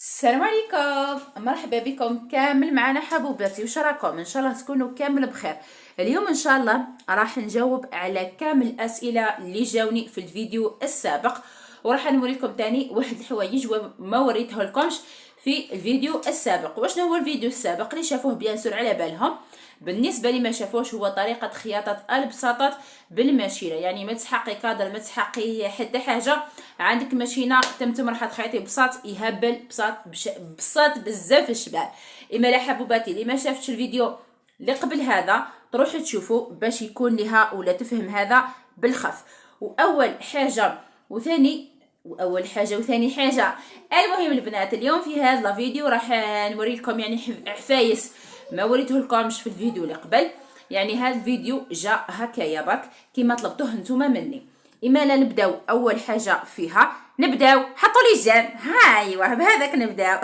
السلام عليكم، مرحبا بكم كامل معنا حبوباتي. وش راكم؟ ان شاء الله تكونوا كامل بخير. اليوم ان شاء الله راح نجاوب على كامل الاسئله اللي جاوني في الفيديو السابق، وراح نوريكم تاني واحد الحوايج وما وريته لكمش في الفيديو السابق. وشنو هو الفيديو السابق اللي شافوه بيان سور على بالهم؟ بالنسبه لي ما شافوش هو طريقه خياطه البساطات بالماشينه، يعني ما تسحقي كادر، ما تسحقي حتى حاجه. عندك ماشينه تمتم راح تخيطي بساط يهبل، بساط بزاف الشباب. اما لا حبوباتي اللي ما شافتش الفيديو اللي قبل هذا تروح تشوفوا باش يكون لها ولا تفهم هذا بالخف. واول حاجه وثاني حاجه المهم البنات، اليوم في هذا الفيديو راح نوري لكم يعني عفايس ما وريته لكمش في الفيديو اللي قبل. يعني هذا الفيديو جاء هكايا برك كيما طلبتوه نتوما مني. اما لا نبداو اول حاجه فيها، نبداو حطوا لي جام، ايوا بهذاك نبداو.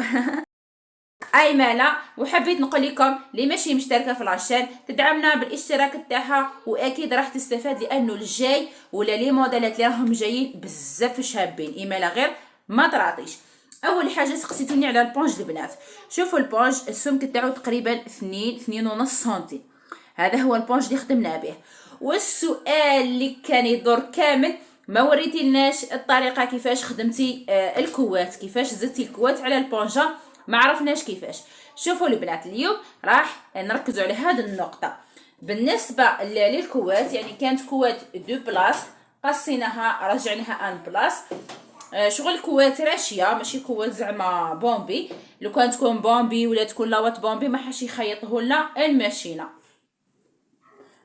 اي مالا. وحبيت نقول لكم اللي ماشي مشتركه في العشان تدعمنا بالاشتراك تاعها، واكيد راح تستفاد لانه الجاي ولا لي موديلات اللي راهم جايين بزاف شابين. اما لا غير ما تراطيش. اول حاجه سقسيتوني على البونج البنات. شوفوا البونج السمك تاعو تقريبا 2.5 سنتي. هذا هو البونج اللي خدمنا به. والسؤال اللي كان يدور كامل، ما وريتيلناش الطريقه كيفاش خدمتي الكوات، كيفاش زدتي الكوات على البونجه، ما عرفناش كيفاش. شوفوا البنات اليوم راح نركزوا على هذه النقطه. بالنسبه للكوات يعني كانت كوات دو بلاص، قصيناها رجعناها ان بلاص. شغل كوات راشيه ماشي كوات زعما بومبي. لو كان تكون بومبي ولا تكون لاوات بومبي ما حاش يخيطه لنا الماشينه.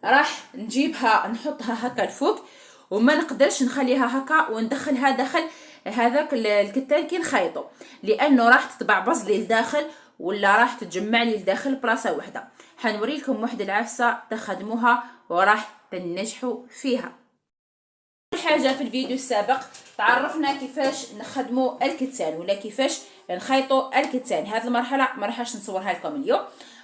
راح نجيبها نحطها هكا الفوق، وما نقدرش نخليها هكا وندخلها داخل هذاك الكتان كي نخيطو، لانه راح تطبع بزلي لداخل ولا راح تتجمع لي لداخل بلاصه واحده. حنوريكم واحد العفسه تخدموها وراح تنجحوا فيها. اول حاجه في الفيديو السابق تعرفنا كيفاش نخدموا الكتان ولا كيفاش نخيطوا الكتان. هذه المرحله ما راحش نصورها لكم اليوم.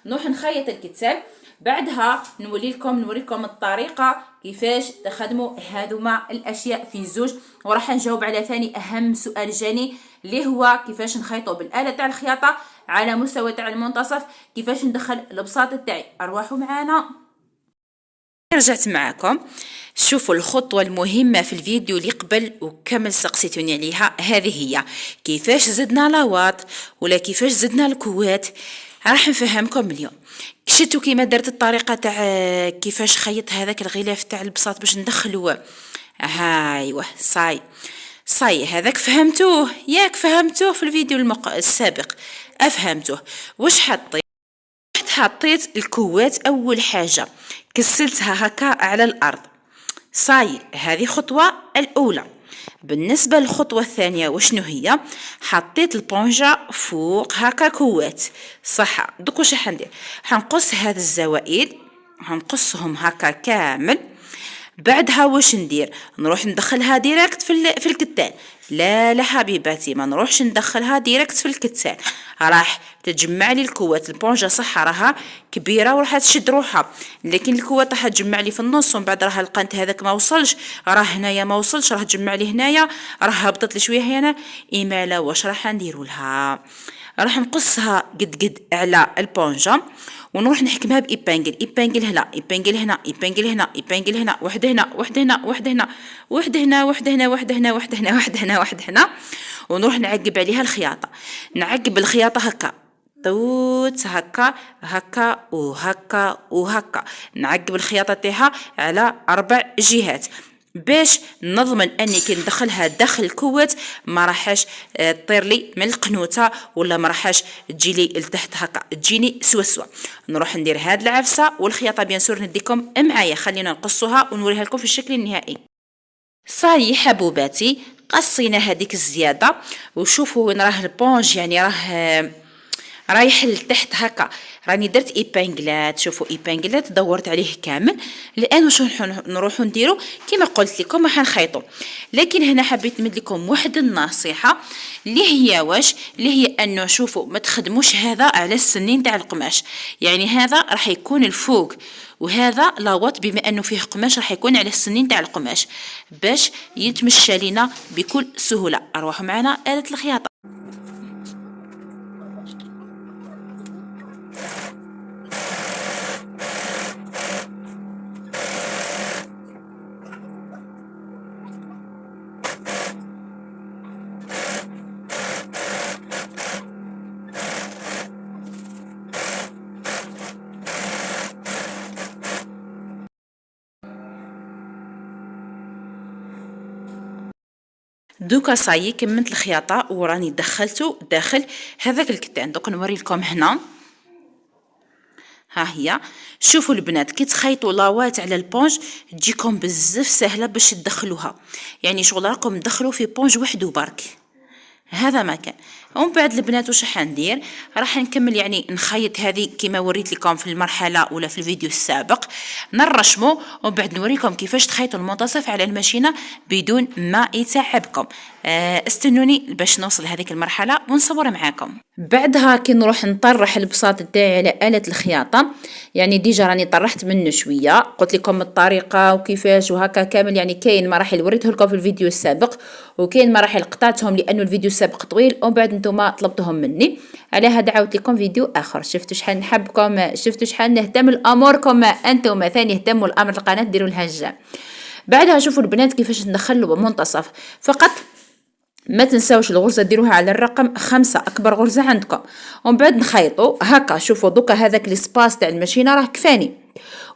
نروح نخيط الكتان، بعدها نوريكم الطريقه كيفاش تخدموا هذوما الاشياء في زوج. وراح نجاوب على ثاني اهم سؤال جاني اللي هو كيفاش نخيطوا بالاله تاع الخياطه على مستوى تاع المنتصف، كيفاش ندخل البساط تاعي. ارواحوا معانا. رجعت معكم. شوفوا الخطوة المهمة في الفيديو اللي قبل وكمل سقسيتوني عليها، هذه هي كيفاش زدنا لاواط ولا كيفاش زدنا الكوات. راح نفهمكم اليوم. شتو كيما درت الطريقة تاع كيفاش خيط هذاك الغلاف تاع البساط باش ندخلوه. هايوه صاي هذاك فهمتوه ياك؟ فهمتوه في الفيديو السابق افهمتوه. وش حطيت الكوات اول حاجة كسلتها هكا على الارض. صاي هذه خطوة الاولى. بالنسبة للخطوة الثانية وشنو هي؟ حطيت البونجة فوق هكا كوات. صح. دوك واش حندير؟ حنقص هذه الزوائد، حنقصهم هكا كامل. بعدها واش ندير؟ نروح ندخلها ديريكت في الكتان. لا حبيباتي، ما نروحش ندخلها ديريكت في الكتان، راح تجمع لي الكوات. البونجه صح راها كبيره وراح تشد روحها، لكن الكوات راح تجمع لي في النص، ومن بعد راها القنت هذاك ما وصلش، راه هنايا ما وصلش، راح تجمع لي هنايا، راه هبطت لي شويه هنا. ايمالا واش راح نديروا لها؟ راح نقصها قد على البونجه، ونروح نحكمها ايبانجل هنا، ايبانجل هنا، ايبانجل هنا، ايبانجل هنا، واحده هنا، واحده هنا، واحده هنا، واحده هنا، واحده هنا، واحده هنا، واحده هنا، واحده هنا، واحده هنا. ونروح نعقب عليها الخياطه. نعقب الخياطه هكا طوت هكا هكا وهكا وهكا. نعقب الخياطه تاعها على 4 جهات باش نضمن اني كي ندخلها داخل الكوات ما راحش تطير لي من القنوته ولا ما راحش تجي لي لتحت هكا، تجيني سوا. نروح ندير هاد العفسه والخياطه بيان سور نديكم معايا. خلينا نقصوها ونوريها لكم في الشكل النهائي. صاي حبوباتي قصينا هذيك الزياده، وشوفوا وين راه البونج، يعني راه رايح لتحت هكا. راني درت ايبانجلات، شوفوا ايبانجلات دورت عليه كامل، لان واش نروحوا نديروا كما قلت لكم راح نخيطوا. لكن هنا حبيت نمد لكم واحد النصيحه اللي هي واش، اللي هي انه شوفوا ما تخدموش هذا على السنين تاع القماش. يعني هذا راح يكون الفوق، وهذا لاوط بما انه فيه قماش راح يكون على السنين تاع القماش باش يتمشى لنا بكل سهوله. اروحوا معنا آلة الخياطه. دوكا صايي كملت الخياطه وراني دخلته داخل هذاك الكتان. دوك نوري لكم هنا، ها هي. شوفوا البنات كي تخيطوا لاوات على البونج تجيكم بزاف سهله باش تدخلوها، يعني شغل راكم تدخلوا في بونج وحده برك. هذا ما كان. ومن بعد البنات واش راح ندير؟ راح نكمل يعني نخيط هذه كما وريت لكم في المرحله ولا في الفيديو السابق، نرشمو ومن بعد نوريكم كيفاش تخيطوا المنتصف على الماشينه بدون ما يتعبكم. استنوني باش نوصل هذيك المرحله ونصور معاكم. بعدها كي نروح نطرح البساط تاعي على آلة الخياطة، يعني ديجا راني طرحت منه شوية، قلت لكم الطريقة وكيفاش وهكا كامل، يعني كاين مراحل وريته لكم في الفيديو السابق وكاين مراحل قطعتهم لأنه الفيديو السابق طويل ومن بعد نتوما طلبتهم مني، على هذا عاودت لكم فيديو آخر. شفتوا شحال نحبكم، شفتوا شحال نهتم لأموركم أنتم، ثاني اهتموا لأمر القناة ديروا لها الجيم. بعدها شوفوا البنات كيفاش ندخلوا منتصف فقط، ما تنساوش الغرزه ديروها على الرقم 5 اكبر غرزه عندكم، ومن بعد نخيطوا هكا. شوفوا دوكا هذاك ليسباس تاع الماشينه راه كفاني،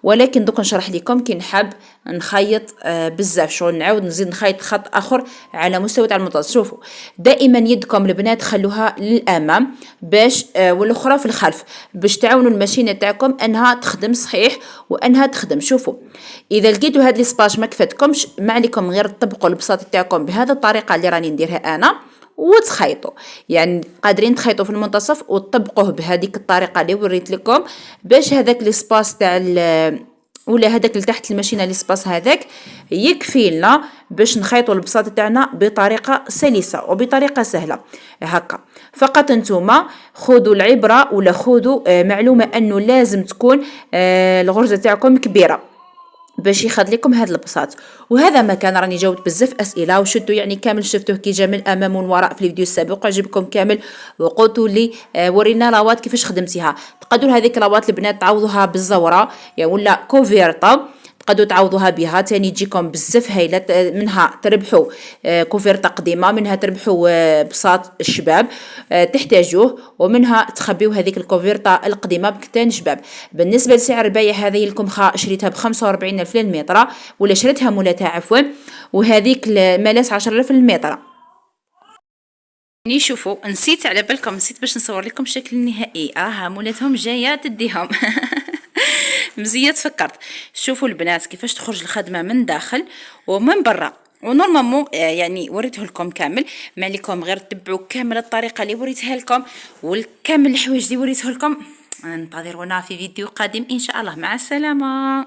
ولكن دوك نشرح لكم كي نحب نخيط بزاف شغل نعاود نزيد نخيط خط اخر على مستوى تاع المنتصف. شوفوا دائما يدكم البنات خلوها للامام باش والاخرى في الخلف باش تعاونوا الماشينه تاعكم انها تخدم صحيح وانها تخدم. شوفوا اذا لقيتوا هاد ليسباج ما كفاتكمش ما عليكم غير تطبقوا البساط تاعكم بهذه الطريقه اللي راني نديرها انا وتخيطوا، يعني قادرين تخيطوا في المنتصف وتطبقوه بهذيك الطريقه اللي وريت لكم باش هذاك ليسباس تاع ولا هذاك اللي تحت الماشينه ليسباس هذاك يكفي لنا باش نخيطوا البساط تاعنا بطريقه سلسه وبطريقه سهله هكا. فقط نتوما خذوا العبره ولا خذوا معلومه انه لازم تكون الغرزه تاعكم كبيره باش يخد لكم هذا البساط. وهذا ما كان، راني جاوبت بزاف اسئله وشدوا يعني كامل شفتوه كي جا من الامام والوراء في الفيديو السابق وعجبكم كامل، وقلتوا لي ورينا لاوات كيفاش خدمتيها. تقدروا هذيك لاوات البنات تعوضوها بالزوره يعني ولا كوفيرتا، تقدروا تعوضوها بها تاني تجيكم بزاف هايله، منها تربحوا كوفيرتا قديمه، منها تربحوا بساط الشباب تحتاجوه، ومنها تخبيو هذيك الكوفيرتا القديمه بكتان شباب. بالنسبه لسعر البيع هذه الكمخه شريتها ب45 ألف للمتر، ولا شريتها مولاتها عفوا، وهذيك مالاس 10 ألف للمتر. شوفوا نسيت على بالكم، نسيت باش نصور لكم الشكل النهائي. مولاتهم جايه تديهم مزيه تفكرت. شوفوا البنات كيفاش تخرج الخدمه من داخل ومن برا، ونورمالمون يعني وريته لكم كامل، ما عليكم غير تتبعوا كامل الطريقه اللي وريتها لكم والكامل الحوايج اللي وريته لكم. انتظرونا في فيديو قادم ان شاء الله. مع السلامه.